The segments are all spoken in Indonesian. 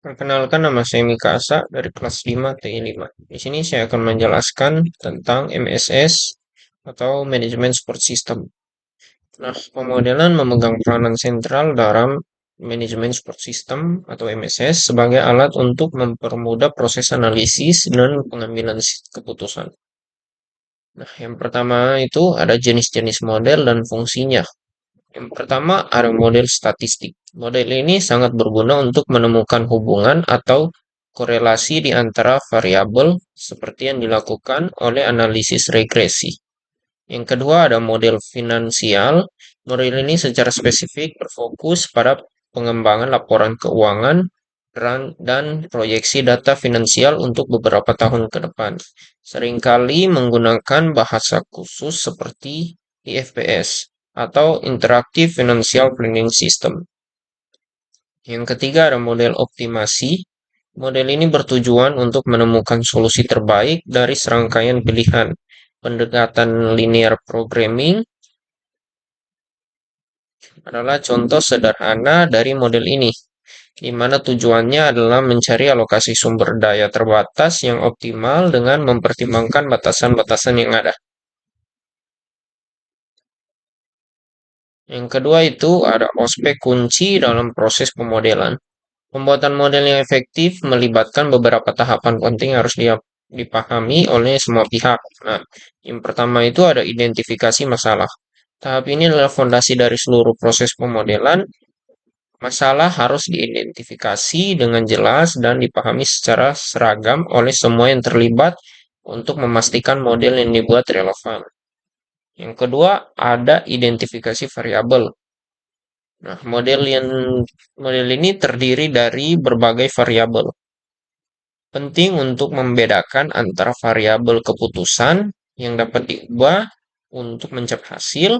Perkenalkan, nama saya Mika Asa dari kelas 5 TI 5. Di sini saya akan menjelaskan tentang MSS atau Manajemen Support System. Nah, pemodelan memegang peranan sentral dalam manajemen support system atau MSS sebagai alat untuk mempermudah proses analisis dan pengambilan keputusan. Nah, yang pertama itu ada jenis-jenis model dan fungsinya. Yang pertama ada model statistik. Model ini sangat berguna untuk menemukan hubungan atau korelasi di antara variabel seperti yang dilakukan oleh analisis regresi. Yang kedua ada model finansial. Model ini secara spesifik berfokus pada pengembangan laporan keuangan dan proyeksi data finansial untuk beberapa tahun ke depan. Seringkali menggunakan bahasa khusus seperti IFPS atau Interactive Financial Planning System. Yang ketiga ada model optimasi. Model ini bertujuan untuk menemukan solusi terbaik dari serangkaian pilihan. Pendekatan linear programming adalah contoh sederhana dari model ini, di mana tujuannya adalah mencari alokasi sumber daya terbatas yang optimal dengan mempertimbangkan batasan-batasan yang ada. Yang kedua itu ada aspek kunci dalam proses pemodelan. Pembuatan model yang efektif melibatkan beberapa tahapan penting yang harus dipahami oleh semua pihak. Nah, yang pertama itu ada identifikasi masalah. Tahap ini adalah fondasi dari seluruh proses pemodelan. Masalah harus diidentifikasi dengan jelas dan dipahami secara seragam oleh semua yang terlibat untuk memastikan model yang dibuat relevan. Yang kedua, ada identifikasi variabel. Nah, model ini terdiri dari berbagai variabel. Penting untuk membedakan antara variabel keputusan yang dapat diubah untuk mencapai hasil,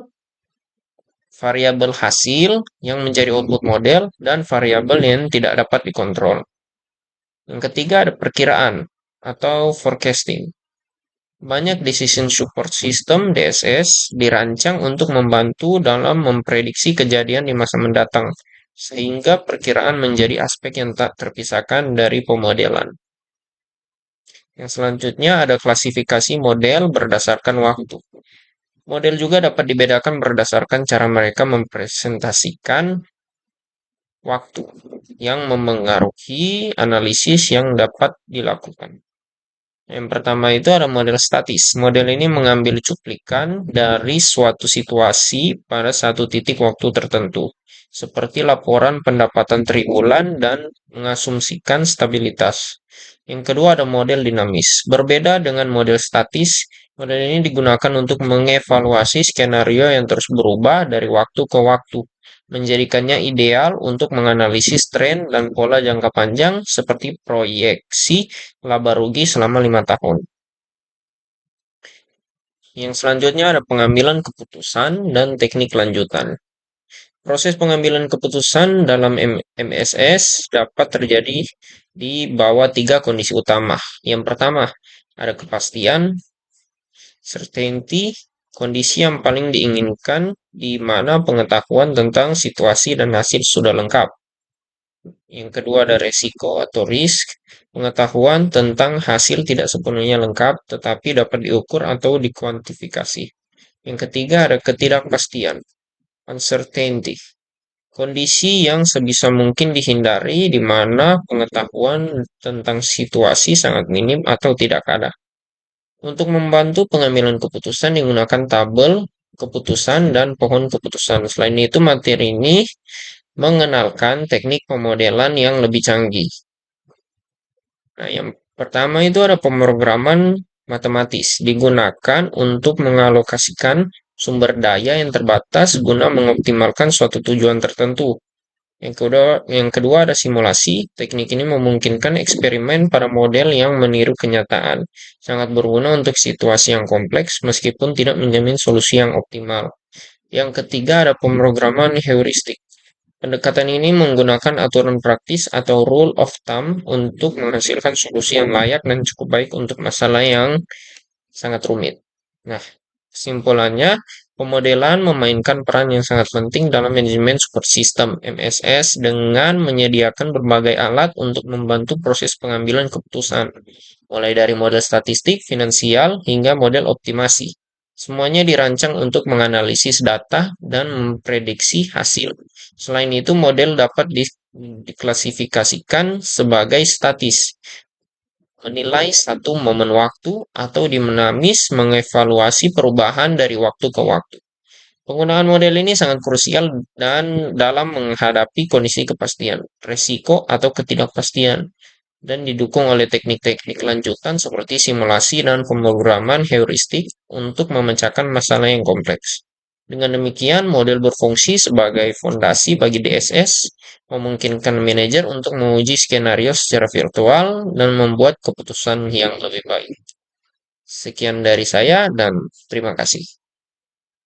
variabel hasil yang menjadi output model, dan variabel yang tidak dapat dikontrol. Yang ketiga ada perkiraan atau forecasting. Banyak decision support system DSS dirancang untuk membantu dalam memprediksi kejadian di masa mendatang, sehingga perkiraan menjadi aspek yang tak terpisahkan dari pemodelan. Yang selanjutnya ada klasifikasi model berdasarkan waktu. Model juga dapat dibedakan berdasarkan cara mereka mempresentasikan waktu yang memengaruhi analisis yang dapat dilakukan. Yang pertama itu ada model statis. Model ini mengambil cuplikan dari suatu situasi pada satu titik waktu tertentu, seperti laporan pendapatan triwulan dan mengasumsikan stabilitas. Yang kedua ada model dinamis. Berbeda dengan model statis, model ini digunakan untuk mengevaluasi skenario yang terus berubah dari waktu ke waktu, menjadikannya ideal untuk menganalisis tren dan pola jangka panjang seperti proyeksi laba rugi selama 5 tahun. Yang selanjutnya ada pengambilan keputusan dan teknik lanjutan. Proses pengambilan keputusan dalam MSS dapat terjadi di bawah 3 kondisi utama. Yang pertama, ada kepastian, certainty, kondisi yang paling diinginkan di mana pengetahuan tentang situasi dan hasil sudah lengkap. Yang kedua ada resiko atau risk, pengetahuan tentang hasil tidak sepenuhnya lengkap tetapi dapat diukur atau dikuantifikasi. Yang ketiga ada ketidakpastian, uncertainty, kondisi yang sebisa mungkin dihindari di mana pengetahuan tentang situasi sangat minim atau tidak ada. Untuk membantu pengambilan keputusan digunakan tabel keputusan dan pohon keputusan. Selain itu, materi ini mengenalkan teknik pemodelan yang lebih canggih. Nah, yang pertama itu ada pemrograman matematis, digunakan untuk mengalokasikan sumber daya yang terbatas guna mengoptimalkan suatu tujuan tertentu. Yang kedua ada simulasi. Teknik ini memungkinkan eksperimen pada model yang meniru kenyataan. Sangat berguna untuk situasi yang kompleks meskipun tidak menjamin solusi yang optimal. Yang ketiga ada pemrograman heuristik. Pendekatan ini menggunakan aturan praktis atau rule of thumb untuk menghasilkan solusi yang layak dan cukup baik untuk masalah yang sangat rumit. Nah, kesimpulannya, Pemodelan memainkan peran yang sangat penting dalam manajemen support system (MSS) dengan menyediakan berbagai alat untuk membantu proses pengambilan keputusan, mulai dari model statistik, finansial, hingga model optimasi. Semuanya dirancang untuk menganalisis data dan memprediksi hasil. Selain itu, model dapat diklasifikasikan sebagai statis, menilai satu momen waktu, atau dinamis, mengevaluasi perubahan dari waktu ke waktu. Penggunaan model ini sangat krusial dan dalam menghadapi kondisi kepastian, resiko, atau ketidakpastian, dan didukung oleh teknik-teknik lanjutan seperti simulasi dan pemrograman heuristik untuk memecahkan masalah yang kompleks. Dengan demikian, model berfungsi sebagai fondasi bagi DSS, memungkinkan manajer untuk menguji skenario secara virtual dan membuat keputusan yang lebih baik. Sekian dari saya dan terima kasih.